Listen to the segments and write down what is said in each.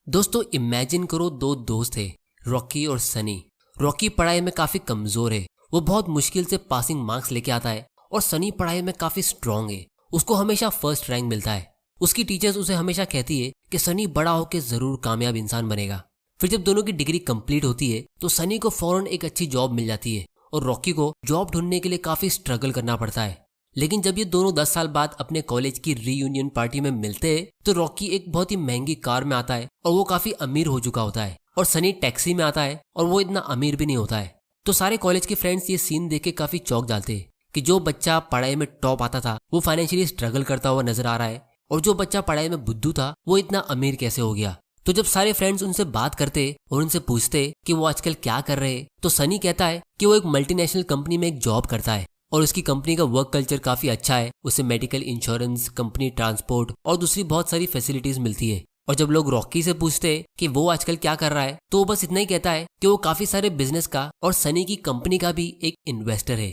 दोस्तों इमेजिन करो दो दोस्त थे, रॉकी और सनी। रॉकी पढ़ाई में काफी कमजोर है, वो बहुत मुश्किल से पासिंग मार्क्स लेके आता है। और सनी पढ़ाई में काफी स्ट्रांग है, उसको हमेशा फर्स्ट रैंक मिलता है। उसकी टीचर्स उसे हमेशा कहती है कि सनी बड़ा होकर जरूर कामयाब इंसान बनेगा। फिर जब दोनों की डिग्री कंप्लीट होती है तो सनी को फौरन एक अच्छी जॉब मिल जाती है और रॉकी को जॉब ढूंढने के लिए काफी स्ट्रगल करना पड़ता है। लेकिन जब ये दोनों 10 साल बाद अपने कॉलेज की रीयूनियन पार्टी में मिलते हैं तो रॉकी एक बहुत ही महंगी कार में आता है और वो काफी अमीर हो चुका होता है, और सनी टैक्सी में आता है और वो इतना अमीर भी नहीं होता है। तो सारे कॉलेज के फ्रेंड्स ये सीन देख के काफी चौंक जाते हैं कि जो बच्चा पढ़ाई में टॉप आता था वो फाइनेंशियली स्ट्रगल करता हुआ नजर आ रहा है, और जो बच्चा पढ़ाई में बुद्धू था वो इतना अमीर कैसे हो गया। तो जब सारे फ्रेंड्स उनसे बात करते और उनसे पूछते कि वो आजकल क्या कर रहे हैं, तो सनी कहता है कि वो एक मल्टीनेशनल कंपनी में एक जॉब करता है और उसकी कंपनी का वर्क कल्चर काफी अच्छा है। उसे मेडिकल इंश्योरेंस, कंपनी ट्रांसपोर्ट और दूसरी बहुत सारी फैसिलिटीज मिलती है। और जब लोग रॉकी से पूछते कि वो आजकल क्या कर रहा है तो वो बस इतना ही कहता है कि वो काफी सारे बिजनेस का और सनी की कंपनी का भी एक इन्वेस्टर है।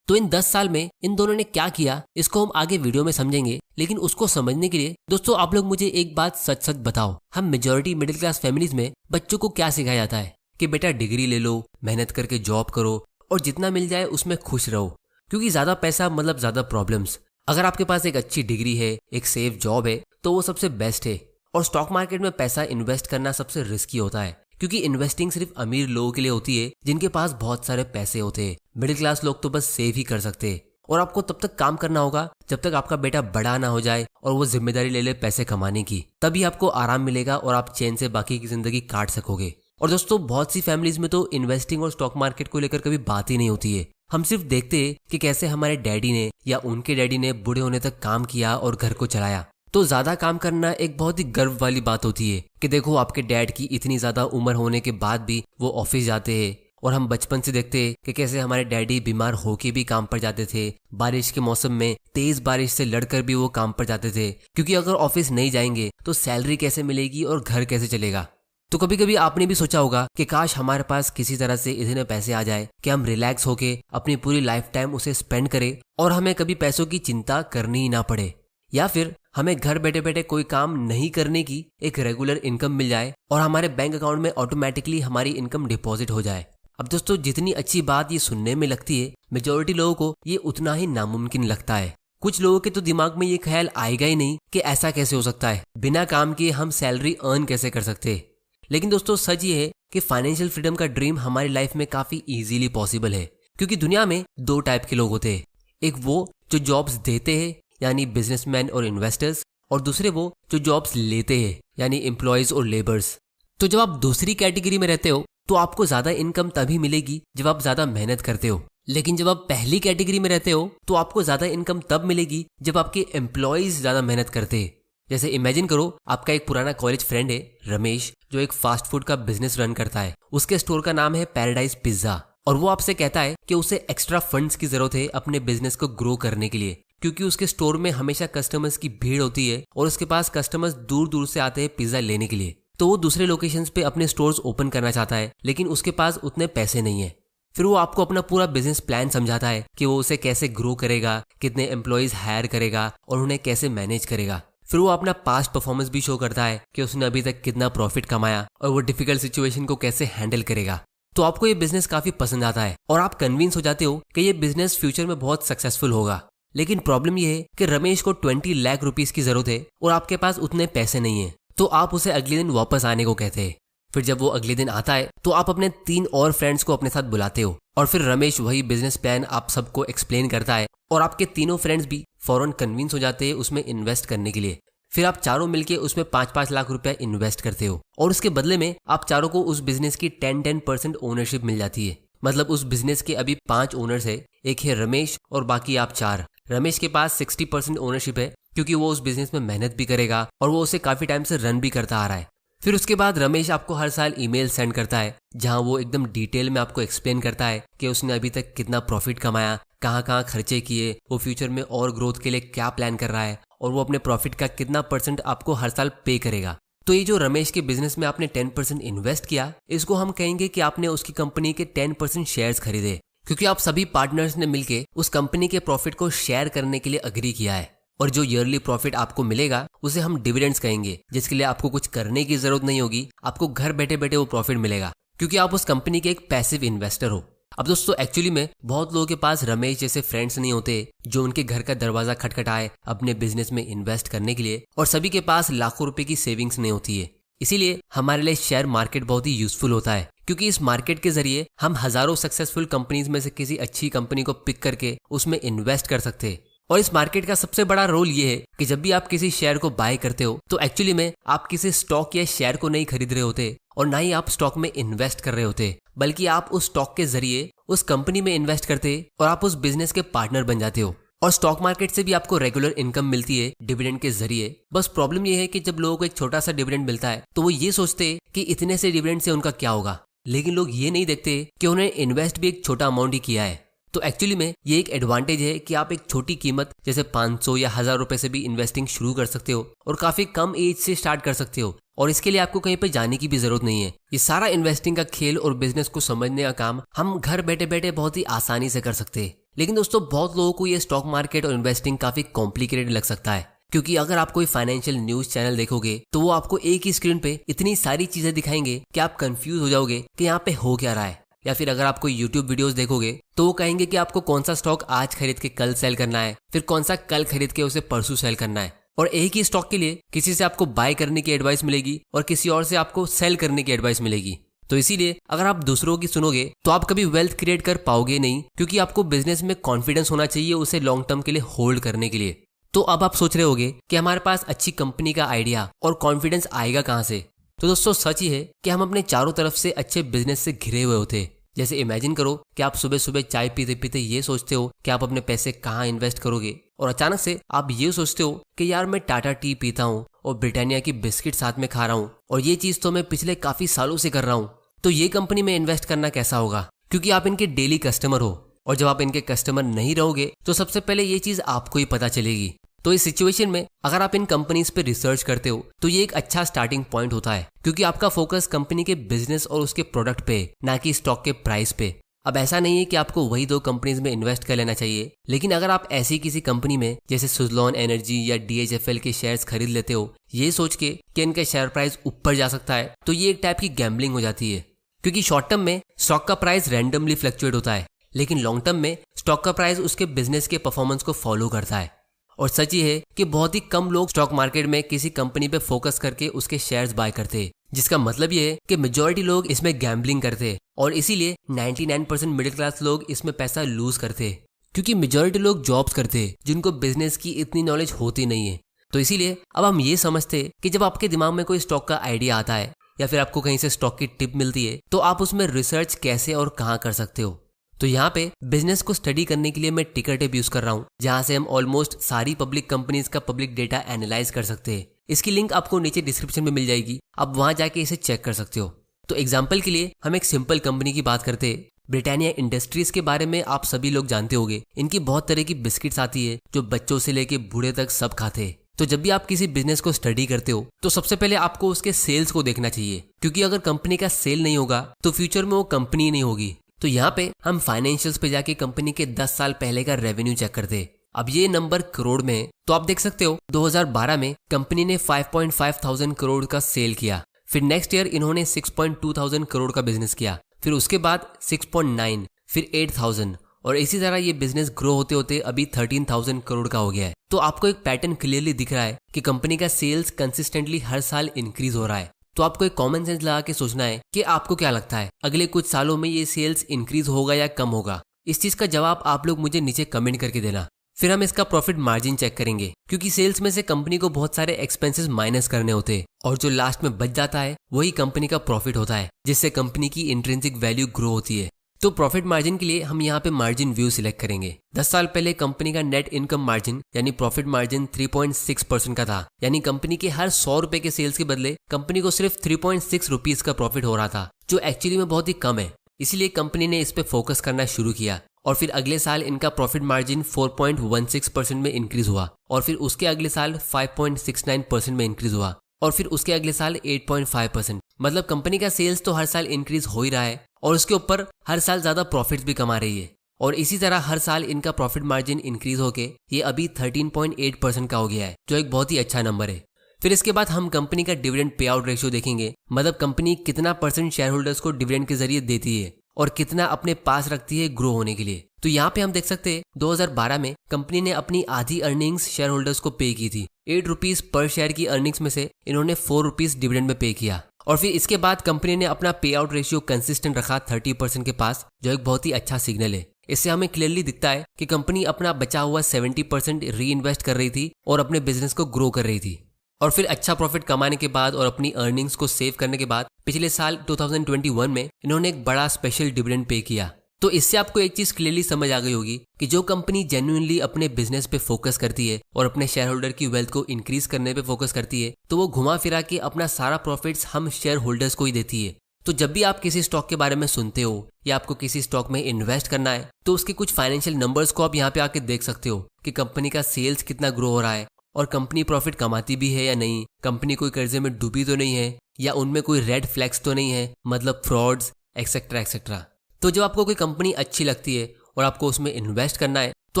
तो इन 10 साल में इन दोनों ने क्या किया इसको हम आगे वीडियो में समझेंगे, लेकिन उसको समझने के लिए दोस्तों आप लोग मुझे एक बात सच सच बताओ, हम मेजॉरिटी मिडिल क्लास फैमिलीज में बच्चों को क्या सिखाया जाता है कि बेटा डिग्री ले लो, मेहनत करके जॉब करो और जितना मिल जाए उसमें खुश रहो, क्योंकि ज्यादा पैसा मतलब ज्यादा प्रॉब्लम्स। अगर आपके पास एक अच्छी डिग्री है, एक सेफ जॉब है तो वो सबसे बेस्ट है। और स्टॉक मार्केट में पैसा इन्वेस्ट करना सबसे रिस्की होता है, क्योंकि इन्वेस्टिंग सिर्फ अमीर लोगों के लिए होती है जिनके पास बहुत सारे पैसे होते हैं। मिडिल क्लास लोग तो बस सेव ही कर सकते हैं। और आपको तब तक काम करना होगा जब तक आपका बेटा बड़ा ना हो जाए और वो जिम्मेदारी ले ले पैसे कमाने की, तभी आपको आराम मिलेगा और आप चैन से बाकी की जिंदगी काट सकोगे। और दोस्तों बहुत सी फैमिलीज में तो इन्वेस्टिंग और स्टॉक मार्केट को लेकर कभी बात ही नहीं होती है। हम सिर्फ देखते हैं कि कैसे हमारे डैडी ने या उनके डैडी ने बूढ़े होने तक काम किया और घर को चलाया। तो ज्यादा काम करना एक बहुत ही गर्व वाली बात होती है कि देखो आपके डैड की इतनी ज्यादा उम्र होने के बाद भी वो ऑफिस जाते हैं। और हम बचपन से देखते हैं कि कैसे हमारे डैडी बीमार होके भी काम पर जाते थे, बारिश के मौसम में तेज बारिश से लड़कर भी वो काम पर जाते थे, क्योंकि अगर ऑफिस नहीं जाएंगे तो सैलरी कैसे मिलेगी और घर कैसे चलेगा। तो कभी कभी आपने भी सोचा होगा कि काश हमारे पास किसी तरह से इतने पैसे आ जाए कि हम रिलैक्स होके अपनी पूरी लाइफ टाइम उसे स्पेंड करें और हमें कभी पैसों की चिंता करनी ही ना पड़े, या फिर हमें घर बैठे बैठे कोई काम नहीं करने की एक रेगुलर इनकम मिल जाए और हमारे बैंक अकाउंट में ऑटोमेटिकली हमारी इनकम डिपॉजिट हो जाए। अब दोस्तों जितनी अच्छी बात ये सुनने में लगती है, मेजॉरिटी लोगों को ये उतना ही नामुमकिन लगता है। कुछ लोगों के तो दिमाग में ये ख्याल आएगा ही नहीं कि ऐसा कैसे हो सकता है, बिना काम किए हम सैलरी अर्न कैसे कर सकते हैं। लेकिन दोस्तों सच ये है कि फाइनेंशियल फ्रीडम का ड्रीम हमारी लाइफ में काफी इजीली पॉसिबल है, क्योंकि दुनिया में दो टाइप के लोग होते हैं। एक वो जो जॉब्स देते हैं यानी बिजनेसमैन और इन्वेस्टर्स, और दूसरे वो जो जॉब्स लेते हैं यानी एम्प्लॉयज और लेबर्स। तो जब आप दूसरी कैटेगरी में रहते हो तो आपको ज्यादा इनकम तभी मिलेगी जब आप ज्यादा मेहनत करते हो, लेकिन जब आप पहली कैटेगरी में रहते हो तो आपको ज्यादा इनकम तब मिलेगी जब आपके एम्प्लॉयज ज्यादा मेहनत करते हैं। जैसे इमेजिन करो आपका एक पुराना कॉलेज फ्रेंड है रमेश, जो एक फास्ट फूड का बिजनेस रन करता है। उसके स्टोर का नाम है पैराडाइज पिज्जा, और वो आपसे कहता है कि उसे एक्स्ट्रा फंड्स की जरूरत है अपने बिजनेस को ग्रो करने के लिए, क्योंकि उसके स्टोर में हमेशा कस्टमर्स की भीड़ होती है और उसके पास कस्टमर्स दूर दूर से आते हैं पिज्जा लेने के लिए। तो वो दूसरे लोकेशंस पे अपने स्टोर्स ओपन करना चाहता है, लेकिन उसके पास उतने पैसे नहीं है। फिर वो आपको अपना पूरा बिजनेस प्लान समझाता है कि वो उसे कैसे ग्रो करेगा, कितने एम्प्लॉयज हायर करेगा और उन्हें कैसे मैनेज करेगा। फिर वो अपना पास्ट परफॉर्मेंस भी शो करता है कि उसने अभी तक कितना प्रॉफिट कमाया और वो डिफिकल्ट सिचुएशन को कैसे हैंडल करेगा। तो आपको ये बिजनेस काफी पसंद आता है और आप कन्विंस हो जाते हो कि ये बिजनेस फ्यूचर में बहुत सक्सेसफुल होगा। लेकिन प्रॉब्लम ये है कि रमेश को 20 लाख रुपीस की जरूरत है और आपके पास उतने पैसे नहीं है, तो आप उसे अगले दिन वापस आने को कहते हैं। फिर जब वो अगले दिन आता है तो आप अपने 3 और फ्रेंड्स को अपने साथ बुलाते हो और फिर रमेश वही बिजनेस प्लान आप सबको एक्सप्लेन करता है और आपके तीनों फ्रेंड्स भी फौरन कन्विंस हो जाते हैं उसमें इन्वेस्ट करने के लिए। फिर आप चारों मिलके उसमें 5-5 लाख रुपया इन्वेस्ट करते हो और उसके बदले में आप चारों को उस बिजनेस की 10% ओनरशिप मिल जाती है। मतलब उस बिजनेस के अभी 5 ओनर्स है, एक है रमेश और बाकी आप 4। रमेश के पास 60% ओनरशिप है क्योंकि वो उस बिजनेस में मेहनत भी करेगा और वो उसे काफी टाइम से रन भी करता आ रहा है। फिर उसके बाद रमेश आपको हर साल ईमेल सेंड करता है जहां वो एकदम डिटेल में आपको एक्सप्लेन करता है कि उसने अभी तक कितना प्रॉफिट कमाया, कहाँ कहाँ खर्चे किए, वो फ्यूचर में और ग्रोथ के लिए क्या प्लान कर रहा है और वो अपने प्रॉफिट का कितना % आपको हर साल पे करेगा। तो ये जो रमेश के बिजनेस में आपने 10% इन्वेस्ट किया, इसको हम कहेंगे कि आपने उसकी कंपनी के 10% शेयर्स खरीदे, क्योंकि आप सभी पार्टनर्स ने मिलकर उस कंपनी के प्रॉफिट को शेयर करने के लिए अग्री किया है। और जो ईयरली प्रॉफिट आपको मिलेगा उसे हम डिविडेंड्स कहेंगे, जिसके लिए आपको कुछ करने की जरूरत नहीं होगी, आपको घर बैठे बैठे वो प्रॉफिट मिलेगा क्योंकि आप उस कंपनी के एक पैसिव इन्वेस्टर हो। अब दोस्तों एक्चुअली में बहुत लोगों के पास रमेश जैसे फ्रेंड्स नहीं होते जो उनके घर का दरवाजा खटखटाए अपने बिजनेस में इन्वेस्ट करने के लिए, और सभी के पास लाखों रुपए की सेविंग्स नहीं होती है। इसीलिए हमारे लिए शेयर मार्केट बहुत ही यूजफुल होता है क्योंकि इस मार्केट के जरिए हम हजारों सक्सेसफुल कंपनीज में से किसी अच्छी कंपनी को पिक करके उसमें इन्वेस्ट कर सकते हैं। और इस मार्केट का सबसे बड़ा रोल ये है कि जब भी आप किसी शेयर को बाय करते हो तो एक्चुअली में आप किसी स्टॉक या शेयर को नहीं खरीद रहे होते और ना ही आप स्टॉक में इन्वेस्ट कर रहे होते, बल्कि आप उस स्टॉक के जरिए उस कंपनी में इन्वेस्ट करते और आप उस बिजनेस के पार्टनर बन जाते हो। और स्टॉक मार्केट से भी आपको रेगुलर इनकम मिलती है डिविडेंड के जरिए। बस प्रॉब्लम ये है कि जब लोगों को एक छोटा सा डिविडेंड मिलता है तो वो ये सोचते हैं कि इतने से डिविडेंड से उनका क्या होगा, लेकिन लोग ये नहीं देखते कि उन्हें इन्वेस्ट भी एक छोटा अमाउंट ही किया है। तो एक्चुअली में ये एक एडवांटेज है कि आप एक छोटी कीमत जैसे 500 या 1000 रुपए से भी इन्वेस्टिंग शुरू कर सकते हो और काफी कम एज से स्टार्ट कर सकते हो, और इसके लिए आपको कहीं पे जाने की भी जरूरत नहीं है। ये सारा इन्वेस्टिंग का खेल और बिजनेस को समझने का काम हम घर बैठे बैठे बहुत ही आसानी से कर सकते हैं। लेकिन दोस्तों बहुत लोगों को ये स्टॉक मार्केट और इन्वेस्टिंग काफी कॉम्प्लिकेटेड लग सकता है, क्योंकि अगर आप कोई फाइनेंशियल न्यूज चैनल देखोगे तो वो आपको एक ही स्क्रीन पे इतनी सारी चीजें दिखाएंगे कि आप कंफ्यूज हो जाओगे कि यहाँ पे हो क्या रहा है। या फिर अगर आप कोई यूट्यूब वीडियोस देखोगे तो वो कहेंगे कि आपको कौन सा स्टॉक आज खरीद के कल सेल करना है, फिर कौन सा कल खरीद के उसे परसों सेल करना है। और एक ही स्टॉक के लिए किसी से आपको बाय करने की एडवाइस मिलेगी और किसी और से आपको सेल करने की एडवाइस मिलेगी। तो इसीलिए अगर आप दूसरों की सुनोगे तो आप कभी वेल्थ क्रिएट कर पाओगे नहीं, क्योंकि आपको बिजनेस में कॉन्फिडेंस होना चाहिए उसे लॉन्ग टर्म के लिए होल्ड करने के लिए। तो अब आप सोच रहे होगे कि हमारे पास अच्छी कंपनी का आइडिया और कॉन्फिडेंस आएगा कहाँ से। तो दोस्तों सच ही है कि हम अपने चारों तरफ से अच्छे बिजनेस से घिरे हुए होते हैं। जैसे इमेजिन करो कि आप सुबह सुबह चाय पीते पीते ये सोचते हो कि आप अपने पैसे कहाँ इन्वेस्ट करोगे, और अचानक से आप ये सोचते हो कि यार मैं टाटा टी पीता हूँ और ब्रिटानिया की बिस्किट साथ में खा रहा हूँ और ये चीज तो मैं पिछले काफी सालों से कर रहा हूँ, तो ये कंपनी में इन्वेस्ट करना कैसा होगा, क्योंकि आप इनके डेली कस्टमर हो। और जब आप इनके कस्टमर नहीं रहोगे तो सबसे पहले ये चीज आपको ही पता चलेगी। तो इस सिचुएशन में अगर आप इन कंपनीज पे रिसर्च करते हो तो ये एक अच्छा स्टार्टिंग पॉइंट होता है, क्योंकि आपका फोकस कंपनी के बिजनेस और उसके प्रोडक्ट पे, ना कि स्टॉक के प्राइस पे। अब ऐसा नहीं है कि आपको वही 2 कंपनीज में इन्वेस्ट कर लेना चाहिए, लेकिन अगर आप ऐसी किसी कंपनी में जैसे सुज़लॉन एनर्जी या DHFL के शेयर्स खरीद लेते हो ये सोच के कि इनका शेयर प्राइस ऊपर जा सकता है, तो ये एक टाइप की गैम्बलिंग हो जाती है। क्योंकि शॉर्ट टर्म में स्टॉक का प्राइस रैंडमली फ्लक्चुएट होता है, लेकिन लॉन्ग टर्म में स्टॉक का प्राइस उसके बिजनेस के परफॉर्मेंस को फॉलो करता है। और सच ये है कि बहुत ही कम लोग स्टॉक मार्केट में किसी कंपनी पे फोकस करके उसके शेयर्स बाय करते हैं, जिसका मतलब ये है कि मेजॉरिटी लोग इसमें गैम्बलिंग करते हैं और इसीलिए 99% मिडिल क्लास लोग इसमें पैसा लूज करते हैं, क्योंकि मेजॉरिटी लोग जॉब्स करते हैं जिनको बिजनेस की इतनी नॉलेज होती नहीं है। तो इसीलिए अब हम ये समझते हैं कि जब आपके दिमाग में कोई स्टॉक का आइडिया आता है या फिर आपको कहीं से स्टॉक की टिप मिलती है तो आप उसमें रिसर्च कैसे और कहाँ कर सकते हो। तो यहाँ पे बिजनेस को स्टडी करने के लिए मैं टिकर टेप यूज कर रहा हूँ, जहाँ से हम ऑलमोस्ट सारी पब्लिक कंपनीज का पब्लिक डेटा एनालाइज कर सकते हैं। इसकी लिंक आपको नीचे डिस्क्रिप्शन में मिल जाएगी, आप वहां जाके इसे चेक कर सकते हो। तो एग्जाम्पल के लिए हम एक सिंपल कंपनी की बात करते हैं। ब्रिटानिया इंडस्ट्रीज के बारे में आप सभी लोग जानते होंगे। इनकी बहुत तरह की बिस्किट्स आती है जो बच्चों से लेके बूढ़े तक सब खाते हैं। तो जब भी आप किसी बिजनेस को स्टडी करते हो तो सबसे पहले आपको उसके सेल्स को देखना चाहिए, क्योंकि अगर कंपनी का सेल नहीं होगा तो फ्यूचर में वो कंपनी नहीं होगी। तो यहाँ पे हम फाइनेंशियल्स पे जाके कंपनी के 10 साल पहले का रेवेन्यू चेक करते हैं। अब ये नंबर करोड़ में है, तो आप देख सकते हो 2012 में कंपनी ने 5.5 थाउजेंड करोड़ का सेल किया। फिर नेक्स्ट ईयर इन्होंने 6.2 थाउजेंड करोड़ का बिजनेस किया, फिर उसके बाद 6.9, फिर 8,000, और इसी तरह ये बिजनेस ग्रो होते होते अभी 13,000 करोड़ का हो गया है। तो आपको एक पैटर्न क्लियरली दिख रहा है कि कंपनी का सेल्स कंसिस्टेंटली हर साल इंक्रीज हो रहा है। तो आपको एक कॉमन सेंस लगा के सोचना है कि आपको क्या लगता है अगले कुछ सालों में ये सेल्स इंक्रीज होगा या कम होगा। इस चीज का जवाब आप लोग मुझे नीचे कमेंट करके देना। फिर हम इसका प्रॉफिट मार्जिन चेक करेंगे, क्योंकि सेल्स में से कंपनी को बहुत सारे एक्सपेंसेस माइनस करने होते हैं और जो लास्ट में बच जाता है वही कंपनी का प्रॉफिट होता है, जिससे कंपनी की इंट्रिंसिक वैल्यू ग्रो होती है। तो प्रॉफिट मार्जिन के लिए हम यहाँ पे मार्जिन व्यू सिलेक्ट करेंगे। 10 साल पहले कंपनी का नेट इनकम मार्जिन यानी प्रॉफिट मार्जिन 3.6% का था, यानी कंपनी के हर 100 रुपए के सेल्स के बदले कंपनी को सिर्फ 3.6 रुपीज का प्रॉफिट हो रहा था, जो एक्चुअली में बहुत ही कम है। इसीलिए कंपनी ने इस पे फोकस करना शुरू किया और फिर अगले साल इनका प्रॉफिट मार्जिन 4.16% में इंक्रीज हुआ, और फिर उसके अगले साल 5.69% में इंक्रीज हुआ, और फिर उसके अगले साल 8.5%। मतलब कंपनी का सेल्स तो हर साल इंक्रीज हो ही रहा है और उसके ऊपर हर साल ज्यादा प्रॉफिट्स भी कमा रही है। और इसी तरह हर साल इनका प्रॉफिट मार्जिन इंक्रीज होके ये अभी 13.8% का हो गया है, जो एक बहुत ही अच्छा नंबर है। फिर इसके बाद हम कंपनी का डिविडेंड पे आउट रेशियो देखेंगे, मतलब कंपनी कितना % शेयर होल्डर्स को डिविडेंड के जरिए देती है और कितना अपने पास रखती है ग्रो होने के लिए। तो यहाँ पे हम देख सकते हैं 2012 में कंपनी ने अपनी आधी अर्निंग्स शेयर होल्डर्स को पे की थी। 8 रुपीज पर शेयर की अर्निंग्स में से इन्होंने 4 रुपीज डिविडेंड में पे किया, और फिर इसके बाद कंपनी ने अपना पे आउट रेशियो कंसिस्टेंट रखा 30% के पास, जो एक बहुत ही अच्छा सिग्नल है। इससे हमें क्लियरली दिखता है कि कंपनी अपना बचा हुआ 70% री इन्वेस्ट कर रही थी और अपने बिजनेस को ग्रो कर रही थी। और फिर अच्छा प्रॉफिट कमाने के बाद और अपनी अर्निंग्स को सेव करने के बाद पिछले साल 2021 में इन्होंने एक बड़ा स्पेशल डिविडेंड पे किया। तो इससे आपको एक चीज क्लियरली समझ आ गई होगी कि जो कंपनी जेन्युइनली अपने बिजनेस पे फोकस करती है और अपने शेयर होल्डर की वेल्थ को इंक्रीज करने पे फोकस करती है, तो वो घुमा फिरा के अपना सारा प्रॉफिट्स हम शेयर होल्डर्स को ही देती है। तो जब भी आप किसी स्टॉक के बारे में सुनते हो या आपको किसी स्टॉक में इन्वेस्ट करना है, तो उसके कुछ फाइनेंशियल नंबर्स को आप यहाँ पे आके देख सकते हो कि कंपनी का सेल्स कितना ग्रो हो रहा है और कंपनी प्रॉफिट कमाती भी है या नहीं, कंपनी कोई कर्जे में डूबी तो नहीं है, या उनमें कोई रेड फ्लैग्स तो नहीं है, मतलब फ्रॉड्स एक्सेट्रा एक्सेट्रा। तो जब आपको कोई कंपनी अच्छी लगती है और आपको उसमें इन्वेस्ट करना है, तो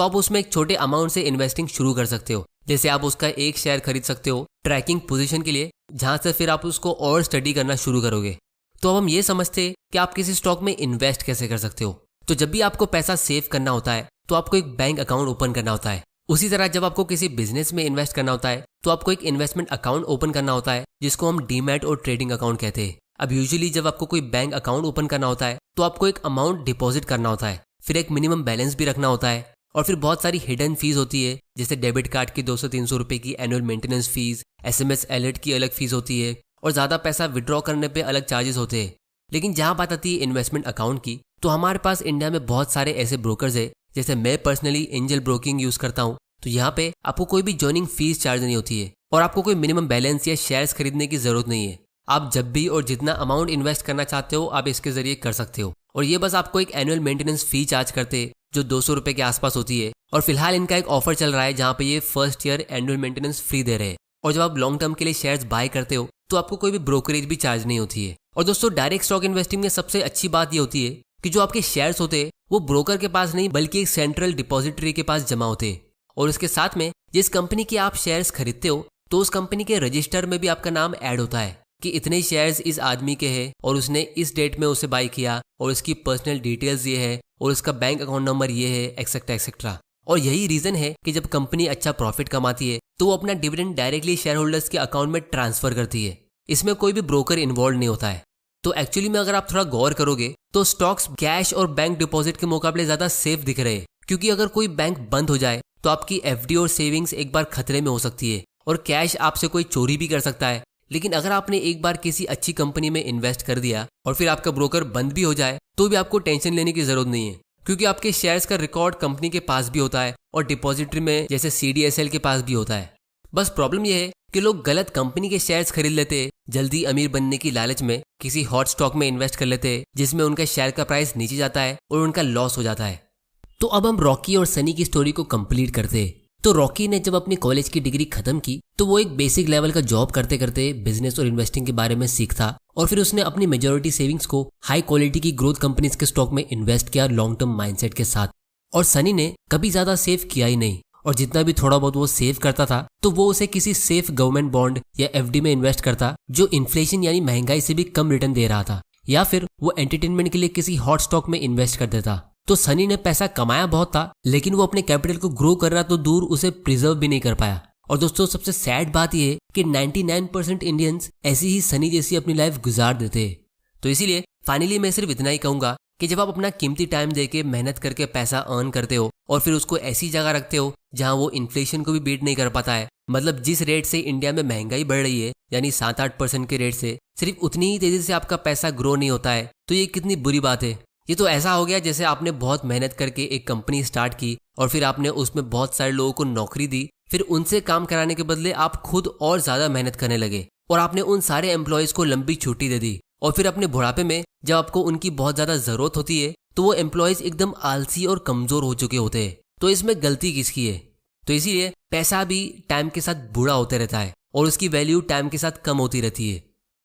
आप उसमें एक छोटे अमाउंट से इन्वेस्टिंग शुरू कर सकते हो। जैसे आप उसका एक शेयर खरीद सकते हो ट्रैकिंग पोजीशन के लिए, जहां से फिर आप उसको और स्टडी करना शुरू करोगे। तो अब हम ये समझते हैं कि आप किसी स्टॉक में इन्वेस्ट कैसे कर सकते हो। तो जब भी आपको पैसा सेव करना होता है तो आपको एक बैंक अकाउंट ओपन करना होता है। उसी तरह जब आपको किसी बिजनेस में इन्वेस्ट करना होता है तो आपको एक इन्वेस्टमेंट अकाउंट ओपन करना होता है, जिसको हम डीमैट और ट्रेडिंग अकाउंट कहते हैं। अब यूजुअली जब आपको कोई बैंक अकाउंट ओपन करना होता है तो आपको एक अमाउंट डिपॉजिट करना होता है, फिर एक मिनिमम बैलेंस भी रखना होता है, और फिर बहुत सारी हिडन फीस होती है, जैसे डेबिट कार्ड की 200-300 रुपए की annual maintenance fees, SMS alert की अलग फीस होती है, और ज्यादा पैसा विड्रॉ करने पे अलग चार्जेस होते हैं। लेकिन जहां बात आती है इन्वेस्टमेंट अकाउंट की, तो हमारे पास इंडिया में बहुत सारे ऐसे ब्रोकर्स है, जैसे मैं पर्सनली एंजल ब्रोकिंग यूज करता हूँ। तो यहाँ पे आपको कोई भी जॉइनिंग फीस चार्ज नहीं होती है और आपको कोई मिनिमम बैलेंस या शेयर्स खरीदने की जरूरत नहीं है। आप जब भी और जितना अमाउंट इन्वेस्ट करना चाहते हो आप इसके जरिए कर सकते हो, और ये बस आपको एक एनुअल मेंटेनेंस फी चार्ज करते हैं जो 200 रुपए के आसपास होती है। और फिलहाल इनका एक ऑफर चल रहा है जहाँ पे ये first year annual maintenance free दे रहे हैं, और जब आप लॉन्ग टर्म के लिए शेयर्स बाय करते हो तो आपको कोई भी ब्रोकरेज भी चार्ज नहीं होती है। और दोस्तों, डायरेक्ट स्टॉक इन्वेस्टिंग में सबसे अच्छी बात ये होती है कि जो आपके शेयर्स होते हैं वो ब्रोकर के पास नहीं बल्कि एक सेंट्रल डिपॉजिटरी के पास जमा होते हैं, और इसके साथ में जिस कंपनी के आप शेयर्स खरीदते हो तो उस कंपनी के रजिस्टर में भी आपका नाम ऐड होता है कि इतने शेयर्स इस आदमी के हैं और उसने इस डेट में उसे बाय किया, और उसकी पर्सनल डिटेल्स ये है, और उसका बैंक अकाउंट नंबर ये है, एक्सेट्रा एक्सेट्रा। और यही रीजन है कि जब कंपनी अच्छा प्रॉफिट कमाती है तो वो अपना डिविडेंड डायरेक्टली शेयर होल्डर्स के अकाउंट में ट्रांसफर करती है। इसमें कोई भी ब्रोकर इन्वॉल्व नहीं होता है। तो एक्चुअली में अगर आप थोड़ा गौर करोगे तो स्टॉक्स कैश और बैंक डिपॉजिट के मुकाबले ज्यादा सेफ दिख रहे हैं, क्योंकि अगर कोई बैंक बंद हो जाए तो आपकी FD और सेविंग्स एक बार खतरे में हो सकती है, और कैश आपसे कोई चोरी भी कर सकता है। लेकिन अगर आपने एक बार किसी अच्छी कंपनी में इन्वेस्ट कर दिया और फिर आपका ब्रोकर बंद भी हो जाए तो भी आपको टेंशन लेने की जरूरत नहीं है, क्योंकि आपके शेयर्स का रिकॉर्ड कंपनी के पास भी होता है और डिपॉजिटरी में जैसे CDSL के पास भी होता है। बस प्रॉब्लम यह है कि लोग गलत कंपनी के शेयर्स खरीद लेते हैं, जल्दी अमीर बनने की लालच में किसी हॉट स्टॉक में इन्वेस्ट कर लेते हैं, जिसमें उनका शेयर का प्राइस नीचे जाता है और उनका लॉस हो जाता है। तो अब हम रॉकी और सनी की स्टोरी को कंप्लीट करते हैं। तो रॉकी ने जब अपनी कॉलेज की डिग्री खत्म की तो वो एक बेसिक लेवल का जॉब करते करते बिजनेस और इन्वेस्टिंग के बारे में सीखता, और फिर उसने अपनी मेजॉरिटी सेविंग्स को हाई क्वालिटी की ग्रोथ कंपनीज के स्टॉक में इन्वेस्ट किया लॉन्ग टर्म माइंडसेट के साथ। और सनी ने कभी ज्यादा सेव किया ही नहीं, और जितना भी थोड़ा बहुत वो सेव करता था तो वो उसे किसी सेफ गवर्नमेंट बॉन्ड या FD में इन्वेस्ट करता जो इन्फ्लेशन यानी महंगाई से भी कम रिटर्न दे रहा था, या फिर वो एंटरटेनमेंट के लिए किसी हॉट स्टॉक में इन्वेस्ट कर देता। तो सनी ने पैसा कमाया बहुत था, लेकिन वो अपने कैपिटल को ग्रो कर रहा तो दूर उसे प्रिजर्व भी नहीं कर पाया। और दोस्तों, सबसे सैड बात यह है कि 99% इंडियंस ऐसी ही सनी जैसी अपनी लाइफ गुजार देते हैं। तो इसीलिए फाइनली मैं सिर्फ इतना ही कहूंगा कि जब आप अपना कीमती टाइम देके मेहनत करके पैसा अर्न करते हो और फिर उसको ऐसी जगह रखते हो जहां वो इन्फ्लेशन को भी बीट नहीं कर पाता है, मतलब जिस रेट से इंडिया में महंगाई बढ़ रही है यानी 7-8% के रेट से सिर्फ उतनी ही तेजी से आपका पैसा ग्रो नहीं होता है, तो ये कितनी बुरी बात है। ये तो ऐसा हो गया जैसे आपने बहुत मेहनत करके एक कंपनी स्टार्ट की और फिर आपने उसमें बहुत सारे लोगों को नौकरी दी, फिर उनसे काम कराने के बदले आप खुद और ज्यादा मेहनत करने लगे और आपने उन सारे एम्प्लॉयज को लंबी छुट्टी दे दी, और फिर अपने बुढ़ापे में जब आपको उनकी बहुत ज्यादा जरूरत होती है तो वो एम्प्लॉयज एकदम आलसी और कमजोर हो चुके होते हैं। तो इसमें गलती किसकी है? तो इसीलिए पैसा भी टाइम के साथ बूढ़ा होते रहता है और उसकी वैल्यू टाइम के साथ कम होती रहती है।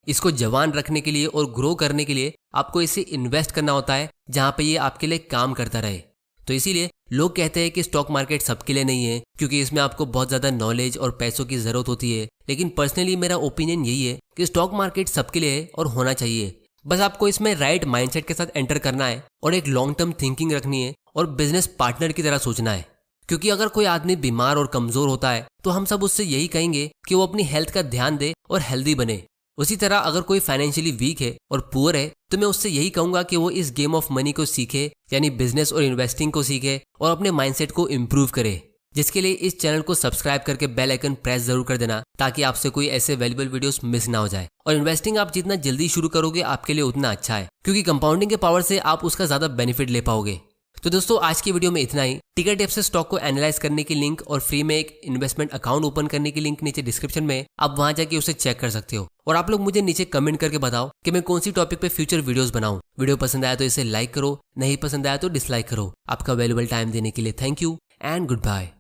इसको जवान रखने के लिए और ग्रो करने के लिए आपको इसे इन्वेस्ट करना होता है जहां पे ये आपके लिए काम करता रहे। तो इसीलिए लोग कहते हैं कि स्टॉक मार्केट सबके लिए नहीं है, क्योंकि इसमें आपको बहुत ज़्यादा नॉलेज और पैसों की ज़रूरत होती है। लेकिन पर्सनली मेरा ओपिनियन यही है कि स्टॉक मार्केट सबके लिए है और होना चाहिए। बस आपको इसमें राइट माइंडसेट के साथ एंटर करना है और एक लॉन्ग टर्म थिंकिंग रखनी है और बिजनेस पार्टनर की तरह सोचना है। क्योंकि अगर कोई आदमी बीमार और कमज़ोर होता है तो हम सब उससे यही कहेंगे कि वो अपनी हेल्थ का ध्यान दे और हेल्दी बने। उसी तरह अगर कोई फाइनेंशियली वीक है और पुअर है तो मैं उससे यही कहूंगा कि वो इस गेम ऑफ मनी को सीखे, यानी बिजनेस और इन्वेस्टिंग को सीखे और अपने माइंडसेट को इम्प्रूव करे। जिसके लिए इस चैनल को सब्सक्राइब करके बेल आइकन प्रेस जरूर कर देना, ताकि आपसे कोई ऐसे वैल्यूबल वीडियोस मिस ना हो जाए। और इन्वेस्टिंग आप जितना जल्दी शुरू करोगे आपके लिए उतना अच्छा है, क्योंकि कंपाउंडिंग के पावर से आप उसका ज्यादा बेनिफिट ले पाओगे। तो दोस्तों आज की वीडियो में इतना ही। टिकर टिप्स से स्टॉक को एनालाइज करने की लिंक और फ्री में एक इन्वेस्टमेंट अकाउंट ओपन करने की लिंक नीचे डिस्क्रिप्शन में, आप वहां जाके उसे चेक कर सकते हो। और आप लोग मुझे नीचे कमेंट करके बताओ कि मैं कौन सी टॉपिक पे फ्यूचर वीडियोस बनाऊं। वीडियो पसंद आया तो इसे लाइक करो, नहीं पसंद आया तो डिसलाइक करो। आपका वैल्यूबल टाइम देने के लिए thank you and good bye.